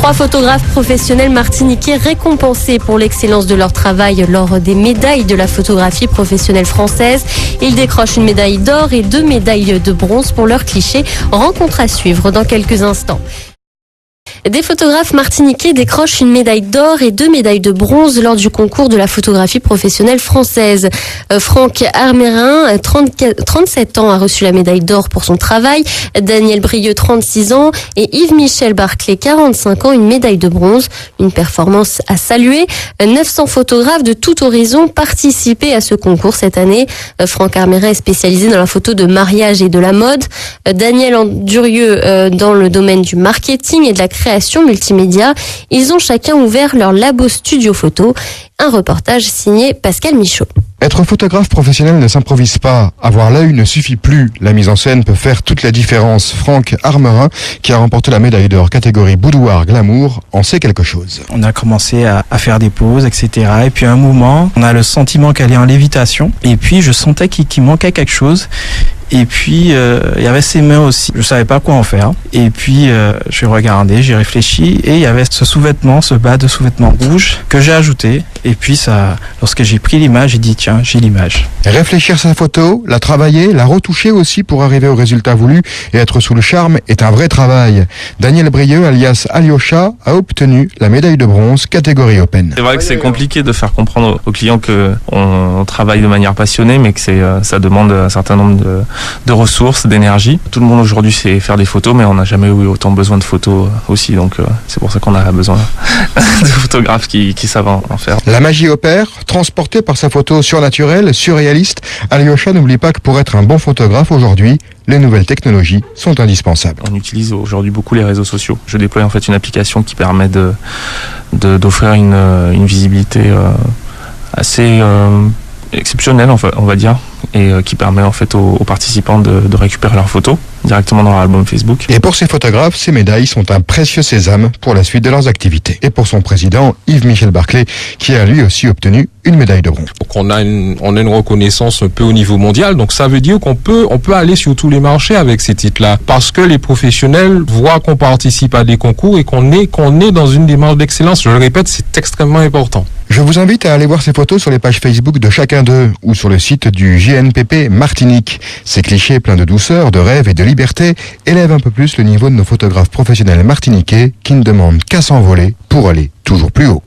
3 photographes professionnels martiniquais récompensés pour l'excellence de leur travail lors des médailles de la photographie professionnelle française. Ils décrochent une médaille d'or et 2 médailles de bronze pour leur cliché. Rencontre à suivre dans quelques instants. Des photographes martiniquais décrochent une médaille d'or et 2 médailles de bronze lors du concours de la photographie professionnelle française. Franck Armerin, 37 ans, a reçu la médaille d'or pour son travail. Daniel Brieux, 36 ans, et Yves-Michel Barclay, 45 ans, une médaille de bronze. Une performance à saluer. 900 photographes de tout horizon participaient à ce concours cette année. Franck Armerin est spécialisé dans la photo de mariage et de la mode. Daniel Andurieux dans le domaine du marketing et de la création multimédia. Ils ont chacun ouvert leur labo studio photo. Un reportage signé Pascal Michaud. Être photographe professionnel ne s'improvise pas. Avoir l'œil ne suffit plus. La mise en scène peut faire toute la différence. Franck Armerin, qui a remporté la médaille d'or catégorie boudoir glamour, en sait quelque chose. On a commencé à faire des pauses, etc. Et puis à un moment, on a le sentiment qu'elle est en lévitation. Et puis je sentais qu'il manquait quelque chose. Et puis, il y avait ses mains aussi. Je savais pas quoi en faire. Et puis, j'ai regardé, j'ai réfléchi. Et il y avait ce sous-vêtement, ce bas de sous-vêtement rouge que j'ai ajouté. Et puis, lorsque j'ai pris l'image, j'ai dit, tiens, j'ai l'image. Réfléchir sa photo, la travailler, la retoucher aussi pour arriver au résultat voulu et être sous le charme est un vrai travail. Daniel Brieux, alias Alyosha, a obtenu la médaille de bronze catégorie Open. C'est vrai que c'est compliqué de faire comprendre aux clients qu'on travaille de manière passionnée, mais que ça demande un certain nombre de ressources, d'énergie. Tout le monde aujourd'hui sait faire des photos, mais on n'a jamais eu autant besoin de photos aussi, donc c'est pour ça qu'on a besoin de photographes qui savent en faire. La magie opère, transportée par sa photo surnaturelle, surréaliste. Alyosha n'oublie pas que pour être un bon photographe aujourd'hui, les nouvelles technologies sont indispensables. On utilise aujourd'hui beaucoup les réseaux sociaux. Je déploie en fait une application qui permet d'offrir une visibilité assez exceptionnelle, on va dire, et qui permet en fait aux participants de récupérer leurs photos directement dans leur album Facebook. Et pour ces photographes, ces médailles sont un précieux sésame pour la suite de leurs activités. Et pour son président, Yves-Michel Barclay, qui a lui aussi obtenu une médaille de bronze. Donc on a une reconnaissance un peu au niveau mondial, donc ça veut dire qu'on peut aller sur tous les marchés avec ces titres-là, parce que les professionnels voient qu'on participe à des concours et qu'on est dans une démarche d'excellence. Je le répète, c'est extrêmement important. Je vous invite à aller voir ces photos sur les pages Facebook de chacun d'eux ou sur le site du JNPP Martinique. Ces clichés pleins de douceur, de rêve et de liberté élèvent un peu plus le niveau de nos photographes professionnels martiniquais qui ne demandent qu'à s'envoler pour aller toujours plus haut.